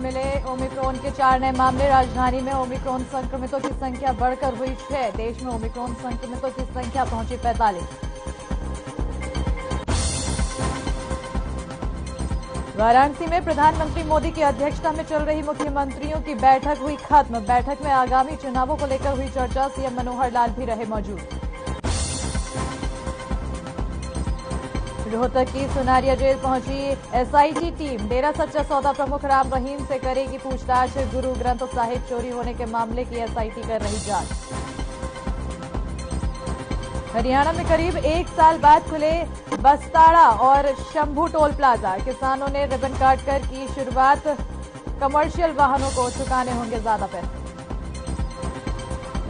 मिले ओमिक्रॉन के 4 नए मामले। राजधानी में ओमिक्रॉन संक्रमितों की संख्या बढ़कर हुई 6। देश में ओमिक्रॉन संक्रमितों की संख्या पहुंची 45। वाराणसी में प्रधानमंत्री मोदी की अध्यक्षता में चल रही मुख्यमंत्रियों की बैठक हुई खत्म। बैठक में आगामी चुनावों को लेकर हुई चर्चा। सीएम मनोहर लाल भी रहे मौजूद। रोहतक की सुनारिया जेल पहुंची एसआईटी टीम। डेरा सच्चा सौदा प्रमुख राम रहीम से करेगी पूछताछ। गुरु ग्रंथ साहिब चोरी होने के मामले की एसआईटी कर रही जांच। हरियाणा में करीब 1 साल बाद खुले बस्ताड़ा और शंभू टोल प्लाजा। किसानों ने रिबन काटकर की शुरुआत। कमर्शियल वाहनों को चुकाने होंगे ज्यादा पैसे।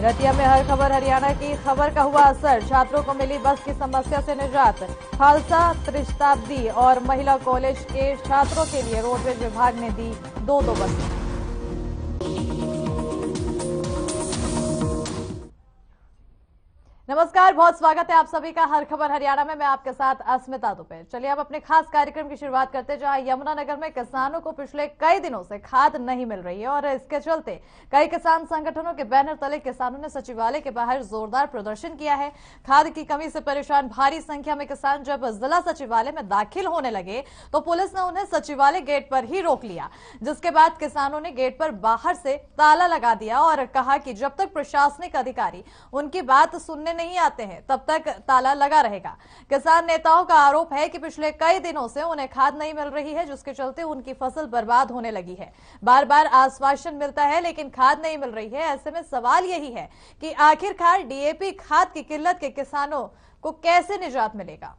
रतिया में हर खबर हरियाणा की खबर का हुआ असर। छात्रों को मिली बस की समस्या से निजात। खालसा, त्रिशताब्दी और महिला कॉलेज के छात्रों के लिए रोडवेज विभाग ने दी 2-2 बसें। नमस्कार, बहुत स्वागत है आप सभी का हर खबर हरियाणा में। मैं आपके साथ अस्मिता दुबे। चलिए अब अपने खास कार्यक्रम की शुरुआत करते हैं, जहां यमुनानगर में किसानों को पिछले कई दिनों से खाद नहीं मिल रही है और इसके चलते कई किसान संगठनों के बैनर तले किसानों ने सचिवालय के बाहर जोरदार प्रदर्शन किया है। खाद की कमी से परेशान भारी संख्या में किसान जब जिला सचिवालय में दाखिल होने लगे तो पुलिस ने उन्हें सचिवालय गेट पर ही रोक लिया, जिसके बाद किसानों ने गेट पर बाहर से ताला लगा दिया और कहा कि जब तक प्रशासनिक अधिकारी उनकी बात सुनने नहीं आते हैं तब तक ताला लगा रहेगा। किसान नेताओं का आरोप है कि पिछले कई दिनों से उन्हें खाद नहीं मिल रही है, जिसके चलते उनकी फसल बर्बाद होने लगी है। बार बार आश्वासन मिलता है लेकिन खाद नहीं मिल रही है। ऐसे में सवाल यही है कि आखिरकार डीएपी खाद की किल्लत के किसानों को कैसे निजात मिलेगा।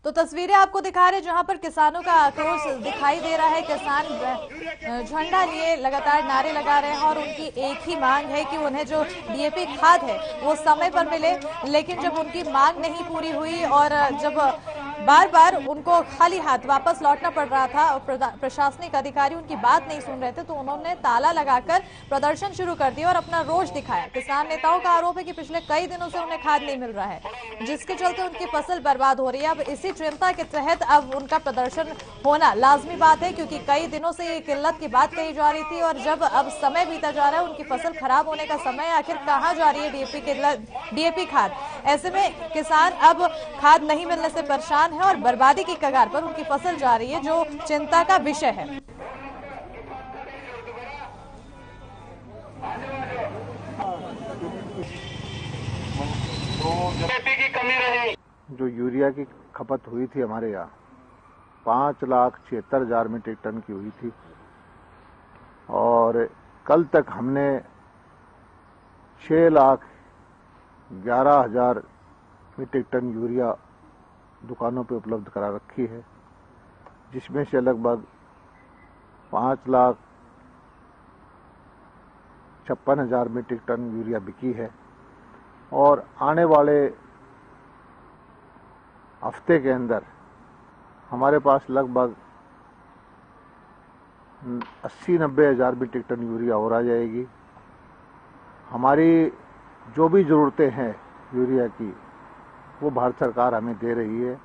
तो तस्वीरें आपको दिखा रहे जहां पर किसानों का आक्रोश दिखाई दे रहा है। किसान झंडा लिए लगातार नारे लगा रहे हैं और उनकी एक ही मांग है कि उन्हें जो डीएपी खाद है वो समय पर मिले। लेकिन जब उनकी मांग नहीं पूरी हुई और जब बार बार उनको खाली हाथ वापस लौटना पड़ रहा था और प्रशासनिक अधिकारी उनकी बात नहीं सुन रहे थे, तो उन्होंने ताला लगाकर प्रदर्शन शुरू कर दिया और अपना रोष दिखाया। किसान नेताओं का आरोप है कि पिछले कई दिनों से उन्हें खाद नहीं मिल रहा है, जिसके चलते उनकी फसल बर्बाद हो रही है। अब इसी चिंता के तहत अब उनका प्रदर्शन होना लाजमी बात है, क्योंकि कई दिनों से ये किल्लत की बात कही जा रही थी और जब अब समय बीता जा रहा है, उनकी फसल खराब होने का समय, आखिर कहां जा रही है डीएपी खाद। ऐसे में किसान अब खाद नहीं मिलने से परेशान है और बर्बादी की कगार पर उनकी फसल जा रही है, जो चिंता का विषय है। जो यूरिया की खपत हुई थी हमारे यहाँ 5,76,000 मीट्रिक टन की हुई थी और कल तक हमने 6,11,000 मीट्रिक टन यूरिया दुकानों पे उपलब्ध करा रखी है, जिसमें से लगभग 5,56,000 मीट्रिक टन यूरिया बिकी है और आने वाले हफ्ते के अंदर हमारे पास लगभग 80-90 हज़ार मीट्रिक टन यूरिया और आ जाएगी। हमारी जो भी ज़रूरतें हैं यूरिया की वो भारत सरकार हमें दे रही है।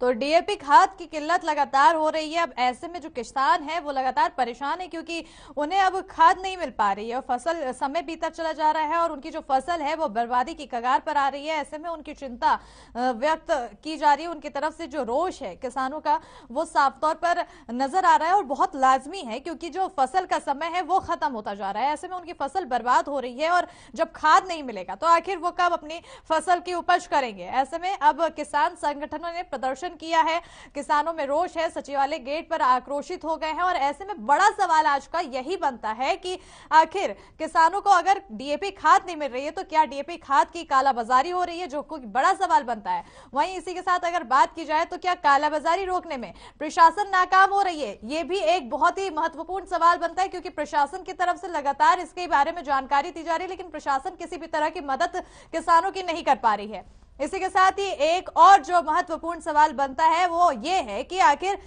तो डीएपी खाद की किल्लत लगातार हो रही है। अब ऐसे में जो किसान है वो लगातार परेशान है, क्योंकि उन्हें अब खाद नहीं मिल पा रही है और फसल समय बीता चला जा रहा है और उनकी जो फसल है वो बर्बादी की कगार पर आ रही है। ऐसे में उनकी चिंता व्यक्त की जा रही है। उनकी तरफ से जो रोष है किसानों का वो साफ तौर पर नजर आ रहा है और बहुत लाजमी है, क्योंकि जो फसल का समय है वो खत्म होता जा रहा है। ऐसे में उनकी फसल बर्बाद हो रही है और जब खाद नहीं मिलेगा तो आखिर वो कब अपनी फसल की उपज करेंगे। ऐसे में अब किसान संगठनों ने प्रदर्शन किया है, किसानों में रोष है, सचिवालय गेट पर आक्रोशित हो गए हैं और ऐसे में बड़ा सवाल आज का यही बनता है कि आखिर किसानों को अगर डीएपी खाद नहीं मिल रही है तो क्या डीएपी खाद की कालाबाजारी हो रही है, जो कोई बड़ा सवाल बनता है। वहीं इसी के साथ अगर बात की जाए तो क्या कालाबाजारी रोकने में प्रशासन नाकाम हो रही है, यह भी एक बहुत ही महत्वपूर्ण सवाल बनता है, क्योंकि प्रशासन की तरफ से लगातार इसके बारे में जानकारी दी जा रही है, लेकिन प्रशासन किसी भी तरह की मदद किसानों की नहीं कर पा रही है। इसी के साथ ही एक और जो महत्वपूर्ण सवाल बनता है वो ये है कि आखिर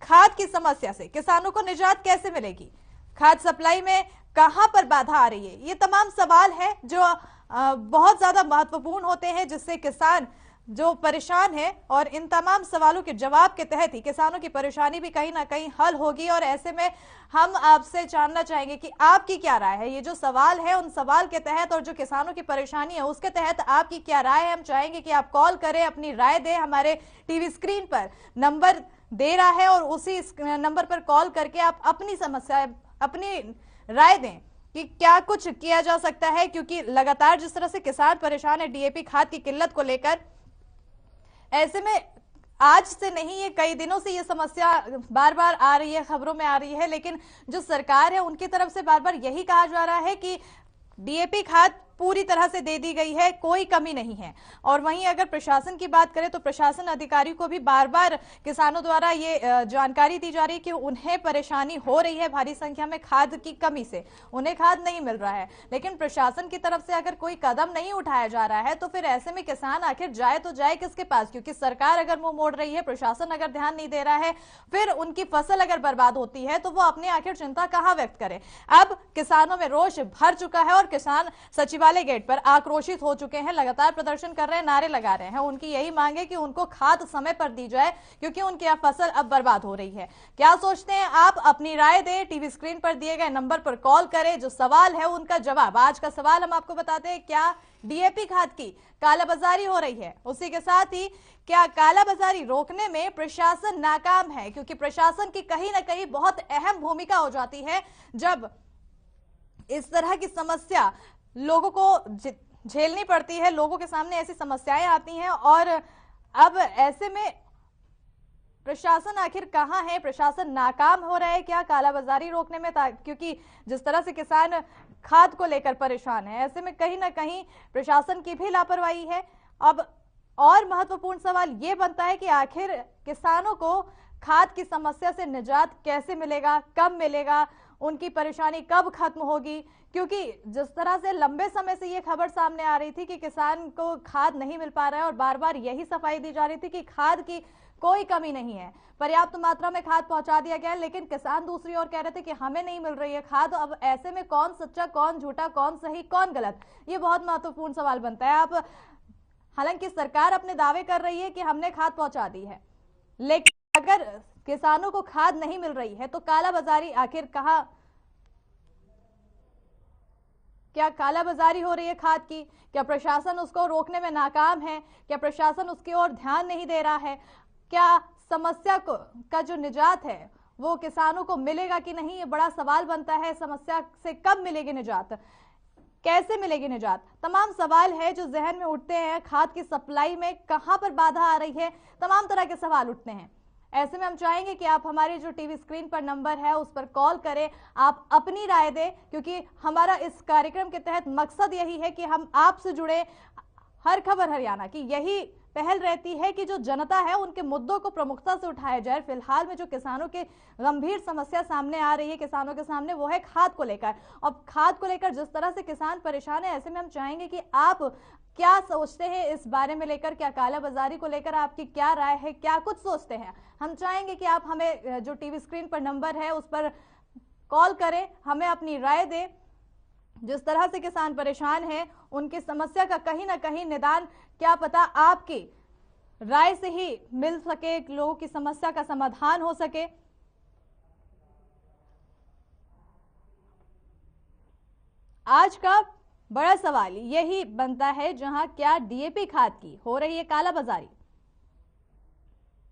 खाद की समस्या से किसानों को निजात कैसे मिलेगी। खाद सप्लाई में कहां पर बाधा आ रही है, ये तमाम सवाल है जो बहुत ज्यादा महत्वपूर्ण होते हैं, जिससे किसान जो परेशान है, और इन तमाम सवालों के जवाब के तहत ही किसानों की परेशानी भी कहीं ना कहीं हल होगी। और ऐसे में हम आपसे जानना चाहेंगे कि आपकी क्या राय है, ये जो सवाल है उन सवाल के तहत और जो किसानों की परेशानी है उसके तहत आपकी क्या राय है। हम चाहेंगे कि आप कॉल करें, अपनी राय दें। हमारे टीवी स्क्रीन पर नंबर दे रहा है और उसी नंबर पर कॉल करके आप अपनी समस्या, अपनी राय दें कि क्या कुछ किया जा सकता है, क्योंकि लगातार जिस तरह से किसान परेशान है डीएपी खाद की किल्लत को लेकर, ऐसे में आज से नहीं, ये कई दिनों से ये समस्या बार बार आ रही है, खबरों में आ रही है, लेकिन जो सरकार है उनकी तरफ से बार बार यही कहा जा रहा है कि डीएपी खाद पूरी तरह से दे दी गई है, कोई कमी नहीं है। और वहीं अगर प्रशासन की बात करें तो प्रशासन अधिकारी को भी बार बार किसानों द्वारा ये जानकारी दी जा रही है कि उन्हें परेशानी हो रही है भारी संख्या में खाद की कमी से, उन्हें खाद नहीं मिल रहा है। लेकिन प्रशासन की तरफ से अगर कोई कदम नहीं उठाया जा रहा है तो फिर ऐसे में किसान आखिर जाए तो जाए किसके पास, क्योंकि सरकार अगर मुंह मोड़ रही है, प्रशासन अगर ध्यान नहीं दे रहा है, फिर उनकी फसल अगर बर्बाद होती है तो वो अपनी आखिर चिंता कहां व्यक्त करे। अब किसानों में रोष भर चुका है और किसान सचिवालय गेट पर आक्रोशित हो चुके हैं, लगातार प्रदर्शन कर रहे हैं, नारे लगा रहे हैं। उनकी यही मांग है कि उनको खाद समय पर दी जाए, क्योंकि उनकी फसल अब बर्बाद हो रही है। क्या सोचते हैं आप, अपनी राय दें, टीवी स्क्रीन पर दिए गए नंबर पर कॉल करें। जो सवाल है उनका जवाब, आज का सवाल हम आपको बताते हैं, क्या डीएपी खाद की कालाबाजारी हो रही है, उसी के साथ ही क्या कालाबाजारी रोकने में प्रशासन नाकाम है, क्योंकि प्रशासन की कहीं ना कहीं बहुत अहम भूमिका हो जाती है जब इस तरह की समस्या लोगों को झेलनी पड़ती है, लोगों के सामने ऐसी समस्याएं आती हैं। और अब ऐसे में प्रशासन आखिर कहां है, प्रशासन नाकाम हो रहा है क्या कालाबाजारी रोकने में, क्योंकि जिस तरह से किसान खाद को लेकर परेशान है, ऐसे में कहीं ना कहीं प्रशासन की भी लापरवाही है। अब और महत्वपूर्ण सवाल ये बनता है कि आखिर किसानों को खाद की समस्या से निजात कैसे मिलेगा, कब मिलेगा, उनकी परेशानी कब खत्म होगी, क्योंकि जिस तरह से लंबे समय से ये खबर सामने आ रही थी कि किसान को खाद नहीं मिल पा रहा है और बार बार यही सफाई दी जा रही थी कि खाद की कोई कमी नहीं है, पर्याप्त मात्रा में खाद पहुंचा दिया गया है, लेकिन किसान दूसरी ओर कह रहे थे कि हमें नहीं मिल रही है खाद। अब ऐसे में कौन सच्चा, कौन झूठा, कौन सही, कौन गलत, ये बहुत महत्वपूर्ण सवाल बनता है। आप हालांकि सरकार अपने दावे कर रही है कि हमने खाद पहुंचा दी है, लेकिन अगर किसानों को खाद नहीं मिल रही है तो कालाबाजारी आखिर कहां, क्या कालाबाजारी हो रही है खाद की, क्या प्रशासन उसको रोकने में नाकाम है, क्या प्रशासन उसकी ओर ध्यान नहीं दे रहा है, क्या समस्या का जो निजात है वो किसानों को मिलेगा कि नहीं, ये बड़ा सवाल बनता है। समस्या से कब मिलेगी निजात, कैसे मिलेगी निजात, तमाम सवाल है जो जहन में उठते हैं। खाद की सप्लाई में कहां पर बाधा आ रही है, तमाम तरह के सवाल उठते हैं। ऐसे में हम चाहेंगे कि आप हमारे जो टीवी स्क्रीन पर नंबर है उस पर कॉल करें, आप अपनी राय दें, क्योंकि हमारा इस कार्यक्रम के तहत मकसद यही है कि हम आपसे जुड़े। हर खबर हरियाणा की यही पहल रहती है कि जो जनता है उनके मुद्दों को प्रमुखता से उठाया जाए। फिलहाल में जो किसानों के गंभीर समस्या सामने आ रही है किसानों के सामने, वो है खाद को लेकर। अब खाद को लेकर जिस तरह से किसान परेशान है, ऐसे में हम चाहेंगे कि आप क्या सोचते हैं इस बारे में लेकर, क्या कालाबाजारी को लेकर आपकी क्या राय है, क्या कुछ सोचते हैं। हम चाहेंगे कि आप हमें जो टीवी स्क्रीन पर नंबर है उस पर कॉल करें, हमें अपनी राय दें। जिस तरह से किसान परेशान है, उनकी समस्या का कहीं ना कहीं निदान क्या पता आपकी राय से ही मिल सके, लोगों की समस्या का समाधान हो सके। आज का बड़ा सवाल यही बनता है, जहां क्या डीएपी खाद की हो रही है कालाबाजारी,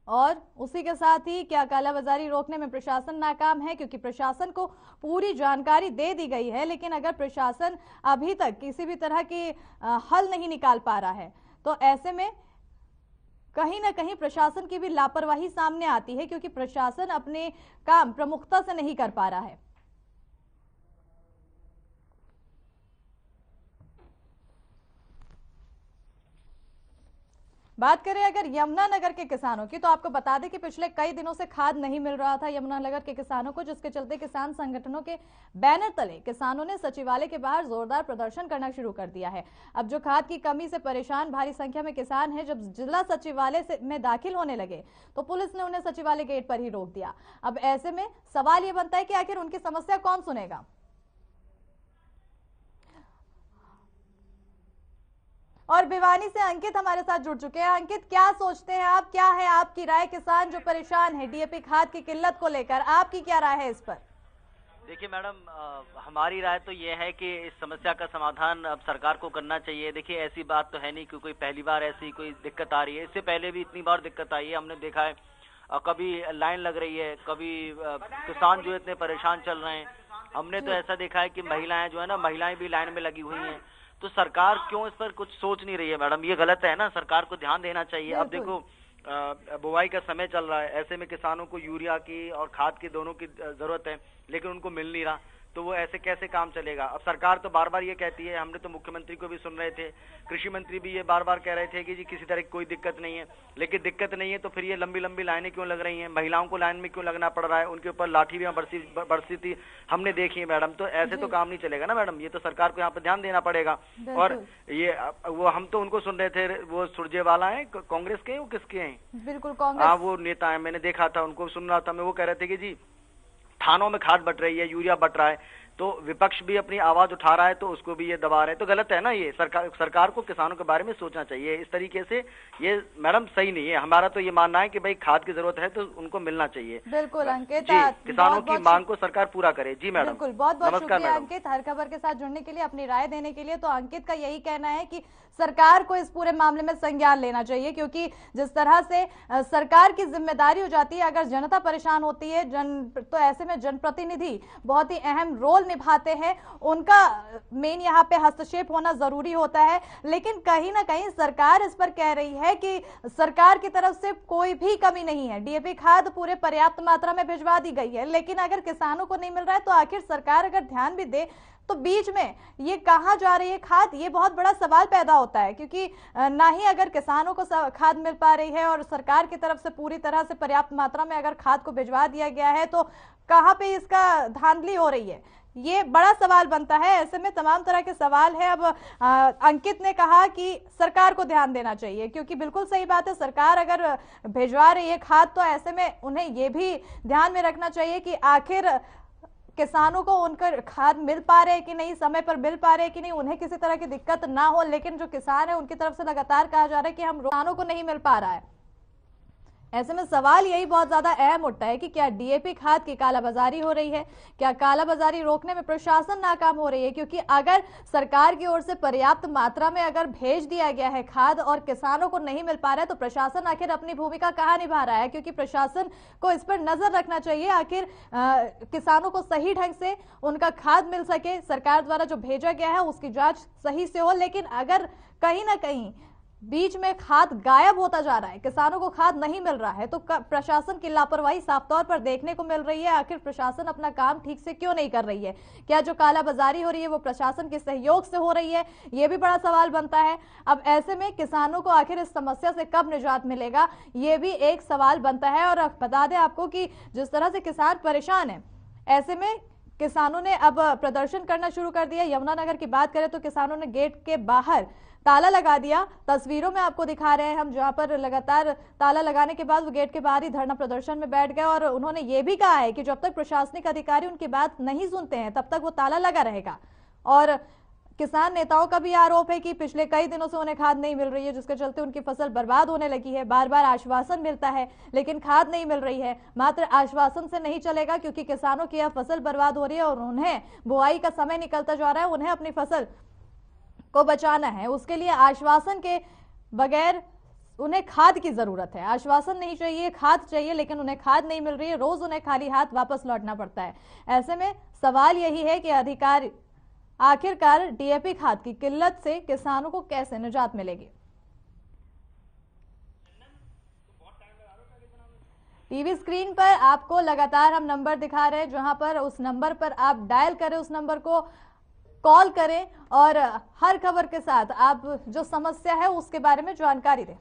और उसी के साथ ही क्या कालाबाजारी रोकने में प्रशासन नाकाम है, क्योंकि प्रशासन को पूरी जानकारी दे दी गई है, लेकिन अगर प्रशासन अभी तक किसी भी तरह की हल नहीं निकाल पा रहा है तो ऐसे में कहीं ना कहीं प्रशासन की भी लापरवाही सामने आती है, क्योंकि प्रशासन अपने काम प्रमुखता से नहीं कर पा रहा है। बात करें अगर यमुनानगर के किसानों की, तो आपको बता दें कि पिछले कई दिनों से खाद नहीं मिल रहा था यमुनानगर के किसानों को, जिसके चलते किसान संगठनों के बैनर तले किसानों ने सचिवालय के बाहर जोरदार प्रदर्शन करना शुरू कर दिया है। अब जो खाद की कमी से परेशान भारी संख्या में किसान हैं, जब जिला सचिवालय में दाखिल होने लगे तो पुलिस ने उन्हें सचिवालय गेट पर ही रोक दिया। अब ऐसे में सवाल ये बनता है कि आखिर उनकी समस्या कौन सुनेगा। और भिवानी से अंकित हमारे साथ जुड़ चुके हैं। अंकित, क्या सोचते हैं आप, क्या है आपकी राय? किसान जो परेशान है डीएपी खाद की किल्लत को लेकर, आपकी क्या राय है इस पर? देखिए मैडम, हमारी राय तो ये है कि इस समस्या का समाधान अब सरकार को करना चाहिए। देखिए ऐसी बात तो है नहीं कि कोई पहली बार ऐसी कोई दिक्कत आ रही है, इससे पहले भी इतनी बार दिक्कत आई है, हमने देखा है। कभी लाइन लग रही है, कभी किसान जो इतने परेशान चल रहे हैं। हमने तो ऐसा देखा है कि महिलाएं जो है ना, महिलाएं भी लाइन में लगी हुई हैं। तो सरकार क्यों इस पर कुछ सोच नहीं रही है मैडम? ये गलत है ना, सरकार को ध्यान देना चाहिए। अब देखो बुआई का समय चल रहा है, ऐसे में किसानों को यूरिया की और खाद की दोनों की जरूरत है, लेकिन उनको मिल नहीं रहा, तो वो ऐसे कैसे काम चलेगा? अब सरकार तो बार बार ये कहती है, हमने तो मुख्यमंत्री को भी सुन रहे थे, कृषि मंत्री भी ये बार बार कह रहे थे कि जी किसी तरह की कोई दिक्कत नहीं है, लेकिन दिक्कत नहीं है तो फिर ये लंबी लंबी लाइनें क्यों लग रही हैं? महिलाओं को लाइन में क्यों लगना पड़ रहा है? उनके ऊपर लाठी भी बरसी थी, हमने देखी है मैडम। तो ऐसे तो काम नहीं चलेगा ना मैडम, ये तो सरकार को यहाँ पर ध्यान देना पड़ेगा। और ये वो हम तो उनको सुन रहे थे, वो सुरजेवाला है कांग्रेस के, वो किसके हैं? बिल्कुल कांग्रेस। हाँ, वो नेता है, मैंने देखा था, उनको सुन रहा था मैं। वो कह रहे थे कि जी थानों में खाद बट रही है, यूरिया बट रहा है, तो विपक्ष भी अपनी आवाज उठा रहा है, तो उसको भी ये दबा रहे हैं। तो गलत है ना ये। सरकार को किसानों के बारे में सोचना चाहिए। इस तरीके से ये मैडम सही नहीं है। हमारा तो ये मानना है कि भाई खाद की जरूरत है तो उनको मिलना चाहिए। बिल्कुल अंकित, किसानों की मांग को सरकार पूरा करे। जी मैडम, बिल्कुल, बहुत बहुत शुक्रिया अंकित, हर खबर के साथ जुड़ने के लिए, अपनी राय देने के लिए। तो अंकित का यही कहना है कि सरकार को इस पूरे मामले में संज्ञान लेना चाहिए, क्योंकि जिस तरह से सरकार की जिम्मेदारी हो जाती है, अगर जनता परेशान होती है तो ऐसे में जनप्रतिनिधि बहुत ही अहम रोल निभाते हैं, उनका मेन यहाँ पे हस्तक्षेप होना जरूरी होता है। लेकिन कहीं ना कहीं सरकार इस पर कह रही है कि सरकार की तरफ से कोई भी कमी नहीं है, डीएपी खाद पूरे पर्याप्त मात्रा में भिजवा दी गई है। लेकिन अगर किसानों को नहीं मिल रहा है तो आखिर सरकार अगर ध्यान भी दे तो बीच में ये कहां जा रही है खाद, ये बहुत बड़ा सवाल पैदा होता है। क्योंकि ना ही अगर किसानों को खाद मिल पा रही है और सरकार की तरफ से पूरी तरह से पर्याप्त मात्रा में अगर खाद को भिजवा दिया गया है, तो कहां पे इसका धांधली हो रही है, ये बड़ा सवाल बनता है। ऐसे में तमाम तरह के सवाल है। अब अंकित ने कहा कि सरकार को ध्यान देना चाहिए, क्योंकि बिल्कुल सही बात है, सरकार अगर भिजवा रही है खाद तो ऐसे में उन्हें ये भी ध्यान में रखना चाहिए कि आखिर किसानों को उनका खाद मिल पा रहे हैं कि नहीं, समय पर मिल पा रहे हैं कि नहीं, उन्हें किसी तरह की दिक्कत ना हो। लेकिन जो किसान है उनकी तरफ से लगातार कहा जा रहा है कि हम किसानों को नहीं मिल पा रहा है। ऐसे में सवाल यही बहुत ज्यादा अहम उठता है कि क्या डीएपी खाद की कालाबाजारी हो रही है, क्या कालाबाजारी रोकने में प्रशासन नाकाम हो रही है? क्योंकि अगर सरकार की ओर से पर्याप्त मात्रा में अगर भेज दिया गया है खाद और किसानों को नहीं मिल पा रहा है, तो प्रशासन आखिर अपनी भूमिका कहाँ निभा रहा है? क्योंकि प्रशासन को इस पर नजर रखना चाहिए, आखिर किसानों को सही ढंग से उनका खाद मिल सके, सरकार द्वारा जो भेजा गया है उसकी जांच सही से हो। लेकिन अगर कहीं ना कहीं बीच में खाद गायब होता जा रहा है, किसानों को खाद नहीं मिल रहा है, तो प्रशासन की लापरवाही साफ तौर पर देखने को मिल रही है। आखिर प्रशासन अपना काम ठीक से क्यों नहीं कर रही है? क्या जो कालाबाजारी हो रही है वो प्रशासन के सहयोग से हो रही है? ये भी बड़ा सवाल बनता है। अब ऐसे में किसानों को आखिर इस समस्या से कब निजात मिलेगा, ये भी एक सवाल बनता है। और बता दें आपको कि जिस तरह से किसान परेशान है, ऐसे में किसानों ने अब प्रदर्शन करना शुरू कर दिया। यमुनानगर की बात करें तो किसानों ने गेट के बाहर ताला लगा दिया। तस्वीरों में आपको दिखा रहे हैं हम, जहां पर लगातार ताला लगाने के बाद वो गेट के बाहर ही धरना प्रदर्शन में बैठ गए। और उन्होंने ये भी कहा है कि जब तक प्रशासनिक अधिकारी उनकी बात नहीं सुनते हैं तब तक वो ताला लगा रहेगा। और किसान नेताओं का भी आरोप है कि पिछले कई दिनों से उन्हें खाद नहीं मिल रही है, जिसके चलते उनकी फसल बर्बाद होने लगी है। बार बार आश्वासन मिलता है लेकिन खाद नहीं मिल रही है। मात्र आश्वासन से नहीं चलेगा, क्योंकि किसानों की यह फसल बर्बाद हो रही है और उन्हें बुआई का समय निकलता जा रहा है, उन्हें अपनी फसल को बचाना है। उसके लिए आश्वासन के बगैर उन्हें खाद की जरूरत है। आश्वासन नहीं चाहिए, खाद चाहिए, लेकिन उन्हें खाद नहीं मिल रही है, रोज उन्हें खाली हाथ वापस लौटना पड़ता है। ऐसे में सवाल यही है कि अधिकारी आखिरकार डीएपी खाद की किल्लत से किसानों को कैसे निजात मिलेगी। टीवी स्क्रीन पर आपको लगातार हम नंबर दिखा रहे हैं, जहां पर उस नंबर पर आप डायल करें, उस नंबर को कॉल करें और हर खबर के साथ आप जो समस्या है उसके बारे में जानकारी दें।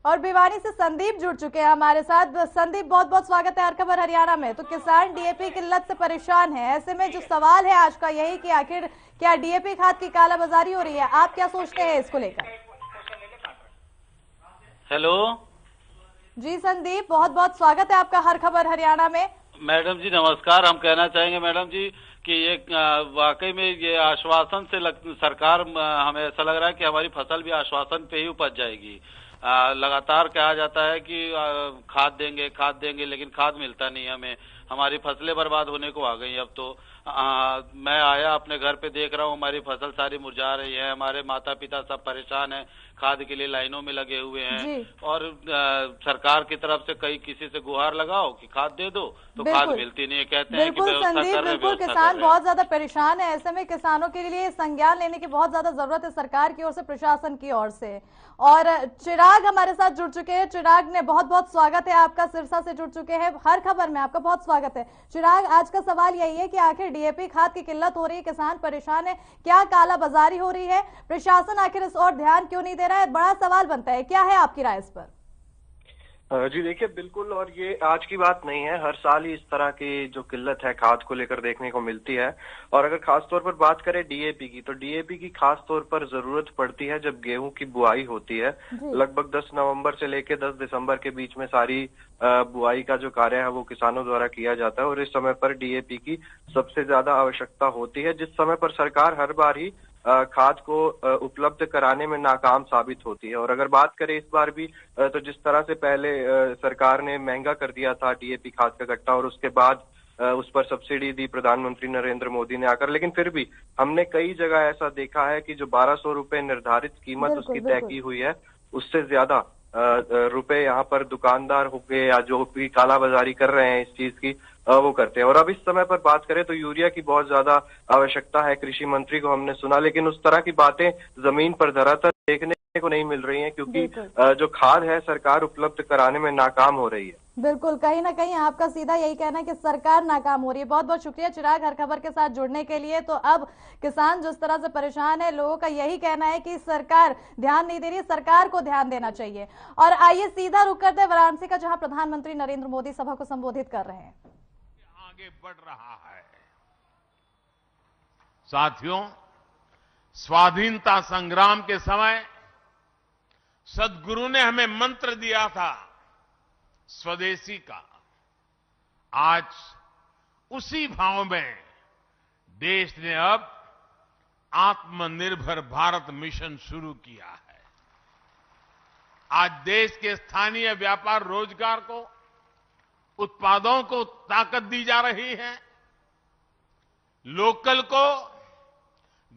और भिवानी से संदीप जुड़ चुके हैं हमारे साथ। संदीप, बहुत बहुत स्वागत है हर खबर हरियाणा में। तो किसान डीएपी किल्लत से परेशान है, ऐसे में जो सवाल है आज का यही कि आखिर क्या डीएपी खाद की कालाबाजारी हो रही है? आप क्या सोचते हैं इसको लेकर? हेलो जी संदीप, बहुत बहुत स्वागत है आपका हर खबर हरियाणा में। मैडम जी नमस्कार। हम कहना चाहेंगे मैडम जी कि ये वाकई में ये आश्वासन से सरकार हमें ऐसा लग रहा है कि हमारी फसल भी आश्वासन पे ही उपज जाएगी। लगातार कहा जाता है कि खाद देंगे लेकिन खाद मिलता नहीं है हमें। हमारी फसलें बर्बाद होने को आ गई अब तो। मैं आया अपने घर पे देख रहा हूँ हमारी फसल सारी मुरझा रही है। हमारे माता पिता सब परेशान हैं, खाद के लिए लाइनों में लगे हुए हैं। जी और सरकार की तरफ से कई किसी से गुहार लगाओ कि खाद दे दो तो खाद बिल्कुल मिलती नहीं है। कहते हैं कि बिल्कुल व्यवस्था संदीप, कर रहे हैं, बिल्कुल व्यवस्था कर किसान रहे हैं। बहुत ज्यादा परेशान है। ऐसे में किसानों के लिए संज्ञान लेने की बहुत ज्यादा जरूरत है सरकार की ओर से, प्रशासन की ओर से। और चिराग हमारे साथ जुड़ चुके हैं। चिराग ने बहुत बहुत स्वागत है आपका, सिरसा से जुड़ चुके हैं। हर खबर में आपका बहुत स्वागत है। चिराग, आज का सवाल यही है कि आखिर डीएपी खाद की किल्लत हो रही है, किसान परेशान है, क्या काला बाजारी हो रही है, प्रशासन आखिर इस ओर ध्यान क्यों नहीं दे रहा है? बड़ा सवाल बनता है, क्या है आपकी राय इस पर? जी देखिए, बिल्कुल। और ये आज की बात नहीं है, हर साल ही इस तरह की जो किल्लत है खाद को लेकर देखने को मिलती है। और अगर खास तौर पर बात करें डीएपी की, तो डीएपी की खास तौर पर जरूरत पड़ती है जब गेहूं की बुआई होती है। लगभग 10 नवंबर से लेकर 10 दिसंबर के बीच में सारी बुआई का जो कार्य है वो किसानों द्वारा किया जाता है। और इस समय पर डीएपी की सबसे ज्यादा आवश्यकता होती है, जिस समय पर सरकार हर बार ही खाद को उपलब्ध कराने में नाकाम साबित होती है। और अगर बात करें इस बार भी, तो जिस तरह से पहले सरकार ने महंगा कर दिया था डीएपी खाद का गट्टा, और उसके बाद उस पर सब्सिडी दी प्रधानमंत्री नरेंद्र मोदी ने आकर, लेकिन फिर भी हमने कई जगह ऐसा देखा है कि जो 1200 रुपए निर्धारित कीमत उसकी तय की हुई है, उससे ज्यादा रुपए यहाँ पर दुकानदार हो गए या जो भी कालाबाजारी कर रहे हैं इस चीज की, वो करते हैं। और अब इस समय पर बात करें तो यूरिया की बहुत ज्यादा आवश्यकता है। कृषि मंत्री को हमने सुना, लेकिन उस तरह की बातें जमीन पर धरातल देखने को नहीं मिल रही हैं, क्योंकि जो खाद है सरकार उपलब्ध कराने में नाकाम हो रही है। बिल्कुल, कहीं ना कहीं आपका सीधा यही कहना है कि सरकार नाकाम हो रही है। बहुत बहुत शुक्रिया चिराग हर खबर के साथ जुड़ने के लिए। तो अब किसान जिस तरह से परेशान है, लोगों का यही कहना है कि सरकार ध्यान नहीं दे रही है, सरकार को ध्यान देना चाहिए। और आइए सीधा रुक करते हैं वाराणसी का, जहां प्रधानमंत्री नरेंद्र मोदी सभा को संबोधित कर रहे हैं। आगे बढ़ रहा है। साथियों, स्वाधीनता संग्राम के समय सद्गुरु ने हमें मंत्र दिया था स्वदेशी का। आज उसी भाव में देश ने अब आत्मनिर्भर भारत मिशन शुरू किया है। आज देश के स्थानीय व्यापार रोजगार को, उत्पादों को ताकत दी जा रही है। लोकल को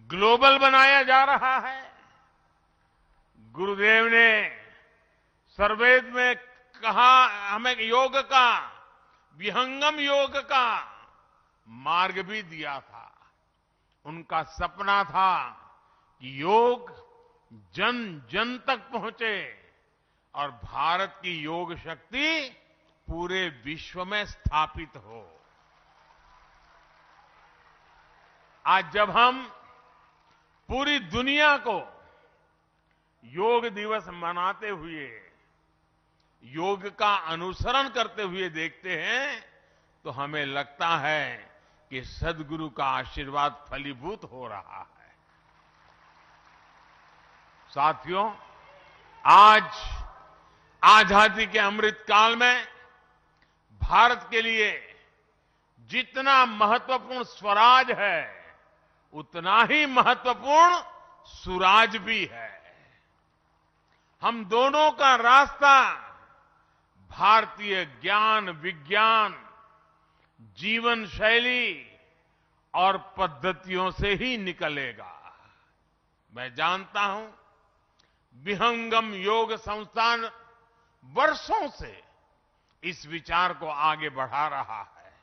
ग्लोबल बनाया जा रहा है। गुरुदेव ने सर्वेद में कहा, हमें योग का, विहंगम योग का मार्ग भी दिया था। उनका सपना था कि योग जन जन तक पहुंचे और भारत की योग शक्ति पूरे विश्व में स्थापित हो। आज जब हम पूरी दुनिया को योग दिवस मनाते हुए, योग का अनुसरण करते हुए देखते हैं, तो हमें लगता है कि सद्गुरु का आशीर्वाद फलीभूत हो रहा है। साथियों, आज आजादी के अमृत काल में भारत के लिए जितना महत्वपूर्ण स्वराज है, उतना ही महत्वपूर्ण सुराज भी है। हम दोनों का रास्ता भारतीय ज्ञान, विज्ञान, जीवन शैली और पद्धतियों से ही निकलेगा। मैं जानता हूं, विहंगम योग संस्थान वर्षों से इस विचार को आगे बढ़ा रहा है।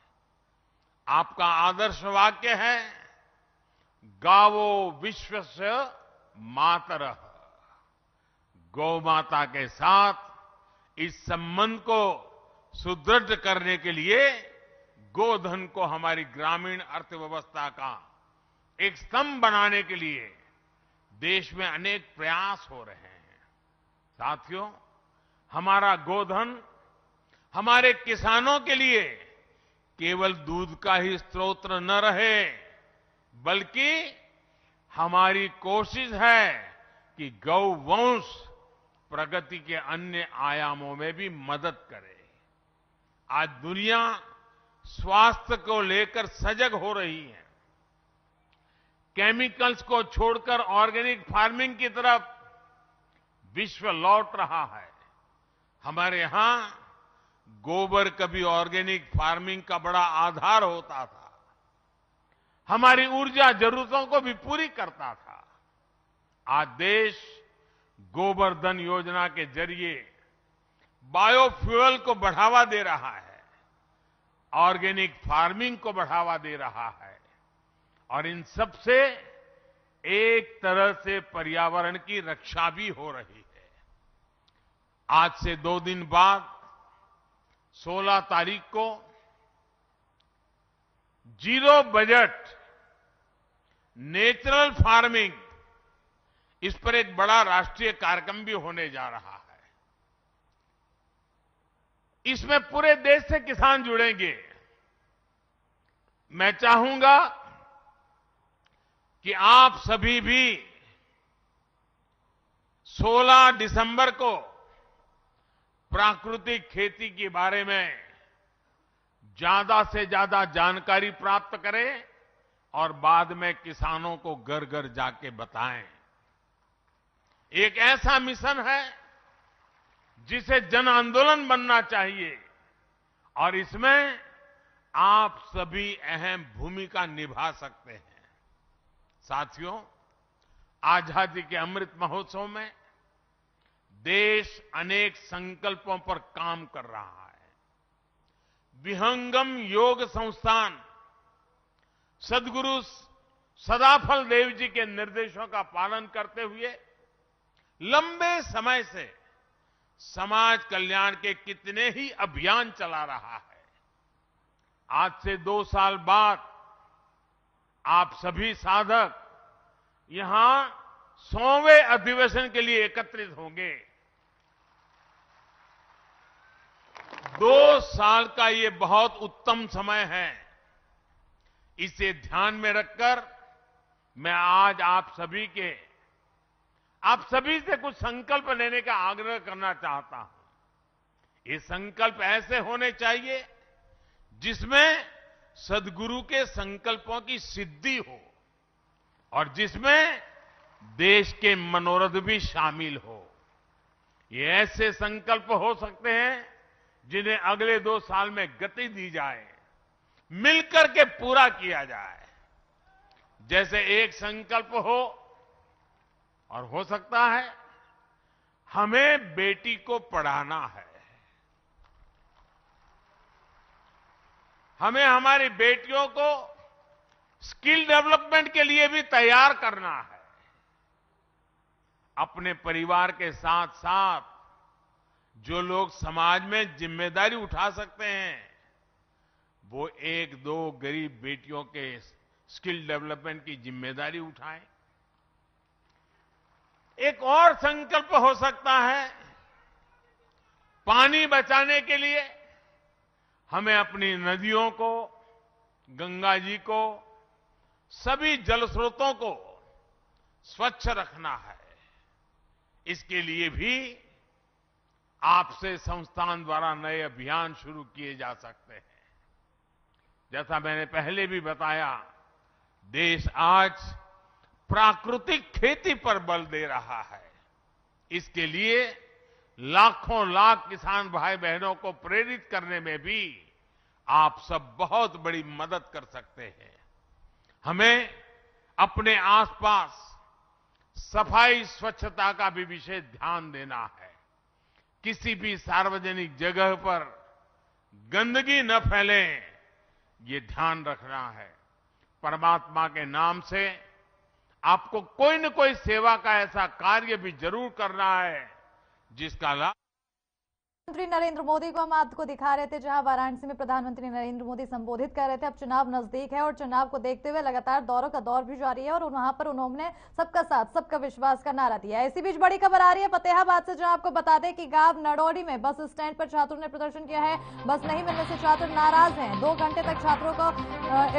आपका आदर्श वाक्य है, गावो विश्वस्य मातरः। गौ माता के साथ इस संबंध को सुदृढ़ करने के लिए गोधन को हमारी ग्रामीण अर्थव्यवस्था का एक स्तंभ बनाने के लिए देश में अनेक प्रयास हो रहे हैं। साथियों, हमारा गोधन हमारे किसानों के लिए केवल दूध का ही स्रोत न रहे, बल्कि हमारी कोशिश है कि गौवंश प्रगति के अन्य आयामों में भी मदद करे। आज दुनिया स्वास्थ्य को लेकर सजग हो रही है, केमिकल्स को छोड़कर ऑर्गेनिक फार्मिंग की तरफ विश्व लौट रहा है। हमारे यहां गोबर कभी ऑर्गेनिक फार्मिंग का बड़ा आधार होता था, हमारी ऊर्जा जरूरतों को भी पूरी करता था। आज देश गोबर धन योजना के जरिए बायोफ्यूल को बढ़ावा दे रहा है, ऑर्गेनिक फार्मिंग को बढ़ावा दे रहा है और इन सब से एक तरह से पर्यावरण की रक्षा भी हो रही है। आज से 2 दिन बाद 16 तारीख को जीरो बजट नेचुरल फार्मिंग, इस पर एक बड़ा राष्ट्रीय कार्यक्रम भी होने जा रहा है। इसमें पूरे देश से किसान जुड़ेंगे। मैं चाहूंगा कि आप सभी भी 16 दिसंबर को प्राकृतिक खेती के बारे में ज्यादा से ज्यादा जानकारी प्राप्त करें और बाद में किसानों को घर घर जाके बताएं। एक ऐसा मिशन है जिसे जन आंदोलन बनना चाहिए और इसमें आप सभी अहम भूमिका निभा सकते हैं। साथियों, आजादी के अमृत महोत्सव में देश अनेक संकल्पों पर काम कर रहा है। विहंगम योग संस्थान सदगुरु सदाफल देव जी के निर्देशों का पालन करते हुए लंबे समय से समाज कल्याण के कितने ही अभियान चला रहा है। आज से 2 साल बाद आप सभी साधक यहां 100वें अधिवेशन के लिए एकत्रित होंगे। 2 साल का ये बहुत उत्तम समय है। इसे ध्यान में रखकर मैं आज आप सभी से कुछ संकल्प लेने का आग्रह करना चाहता हूं। ये संकल्प ऐसे होने चाहिए जिसमें सदगुरु के संकल्पों की सिद्धि हो और जिसमें देश के मनोरथ भी शामिल हो। ये ऐसे संकल्प हो सकते हैं जिन्हें अगले 2 साल में गति दी जाए, मिलकर के पूरा किया जाए। जैसे एक संकल्प हो और हो सकता है हमें बेटी को पढ़ाना है, हमें हमारी बेटियों को स्किल डेवलपमेंट के लिए भी तैयार करना है। अपने परिवार के साथ साथ जो लोग समाज में जिम्मेदारी उठा सकते हैं वो 1-2 गरीब बेटियों के स्किल डेवलपमेंट की जिम्मेदारी उठाएं। एक और संकल्प हो सकता है, पानी बचाने के लिए हमें अपनी नदियों को, गंगा जी को, सभी जल स्रोतों को स्वच्छ रखना है। इसके लिए भी आपसे संस्थान द्वारा नए अभियान शुरू किए जा सकते हैं। जैसा मैंने पहले भी बताया, देश आज प्राकृतिक खेती पर बल दे रहा है। इसके लिए लाखों लाख किसान भाई बहनों को प्रेरित करने में भी आप सब बहुत बड़ी मदद कर सकते हैं। हमें अपने आसपास सफाई स्वच्छता का भी विशेष ध्यान देना है। किसी भी सार्वजनिक जगह पर गंदगी न फैले, ये ध्यान रखना है। परमात्मा के नाम से आपको कोई न कोई सेवा का ऐसा कार्य भी जरूर करना है जिसका लाभ। प्रधानमंत्री नरेंद्र मोदी को हम आपको दिखा रहे थे जहां वाराणसी में प्रधानमंत्री नरेंद्र मोदी संबोधित कर रहे थे। अब चुनाव नजदीक है और चुनाव को देखते हुए लगातार दौरों का दौर भी जारी है और वहां पर उन्होंने सबका साथ सबका विश्वास का नारा दिया है। इसी बीच बड़ी खबर आ रही है फतेहाबाद से, जहां आपको बता दें कि गांव नडौड़ी में बस स्टैंड पर छात्रों ने प्रदर्शन किया है। बस नहीं मिलने से छात्र नाराज हैं। 2 घंटे तक छात्रों को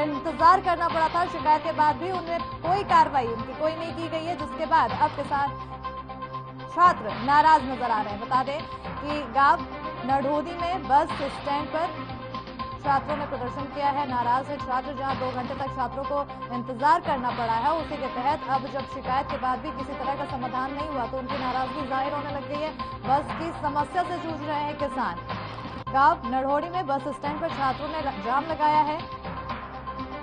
इंतजार करना पड़ा था। शिकायत के बाद भी उनमें कोई कार्रवाई उनकी कोई नहीं की गई है, जिसके बाद अब किसान छात्र नाराज नजर आ रहे हैं। बता दें कि गांव नडौड़ी में बस स्टैंड पर छात्रों ने प्रदर्शन किया है। नाराज है छात्र, जहां 2 घंटे तक छात्रों को इंतजार करना पड़ा है। उसी के तहत अब जब शिकायत के बाद भी किसी तरह का समाधान नहीं हुआ तो उनकी नाराजगी जाहिर होने लग गई है। बस की समस्या से जूझ रहे हैं किसान। गांव नढ़ोड़ी में बस स्टैंड पर छात्रों ने जाम लगाया है।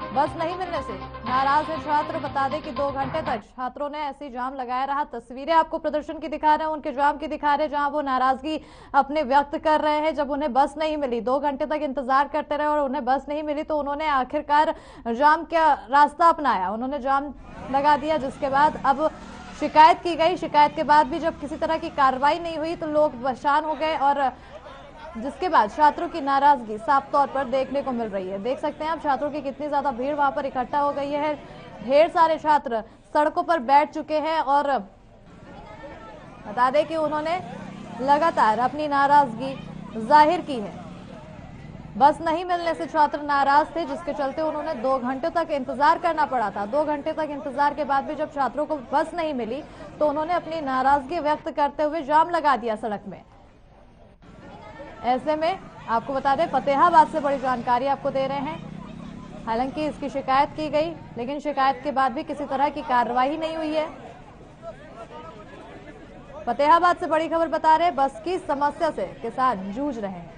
बस नहीं मिलने से नाराज है छात्र। बता दें कि 2 घंटे तक छात्रों ने ऐसी जाम लगाया रहा। तस्वीरें आपको प्रदर्शन की दिखा रहे हैं, उनके जाम की दिखा रहे हैं, जहां वो नाराजगी अपने व्यक्त कर रहे हैं। जब उन्हें बस नहीं मिली, 2 घंटे तक इंतजार करते रहे और उन्हें बस नहीं मिली तो उन्होंने आखिरकार जाम का रास्ता अपनाया। उन्होंने जाम लगा दिया, जिसके बाद अब शिकायत की गई। शिकायत के बाद भी जब किसी तरह की कार्रवाई नहीं हुई तो लोग परेशान हो गए और जिसके बाद छात्रों की नाराजगी साफ तौर पर देखने को मिल रही है। देख सकते हैं आप छात्रों की कितनी ज्यादा भीड़ वहां पर इकट्ठा हो गई है। ढेर सारे छात्र सड़कों पर बैठ चुके हैं और बता दें कि उन्होंने लगातार अपनी नाराजगी जाहिर की है। बस नहीं मिलने से छात्र नाराज थे, जिसके चलते उन्होंने 2 घंटे तक इंतजार करना पड़ा था। 2 घंटे तक इंतजार के बाद भी जब छात्रों को बस नहीं मिली तो उन्होंने अपनी नाराजगी व्यक्त करते हुए जाम लगा दिया सड़क में। ऐसे में आपको बता दें, फतेहाबाद से बड़ी जानकारी आपको दे रहे हैं। हालांकि इसकी शिकायत की गई, लेकिन शिकायत के बाद भी किसी तरह की कार्रवाई नहीं हुई है। फतेहाबाद से बड़ी खबर बता रहे, बस की समस्या से किसान जूझ रहे हैं।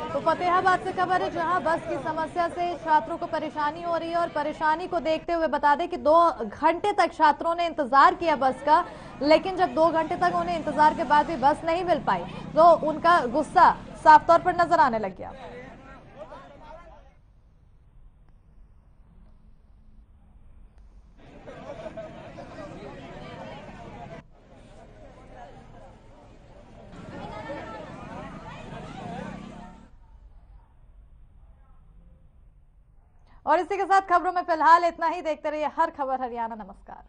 तो फतेहाबाद से खबर है, जहां बस की समस्या से छात्रों को परेशानी हो रही है और परेशानी को देखते हुए बता दें कि 2 घंटे तक छात्रों ने इंतजार किया बस का, लेकिन जब 2 घंटे तक उन्हें इंतजार के बाद भी बस नहीं मिल पाई तो उनका गुस्सा साफ तौर पर नजर आने लग गया। और इसी के साथ खबरों में फिलहाल इतना ही। देखते रहिए हर खबर हरियाणा। नमस्कार।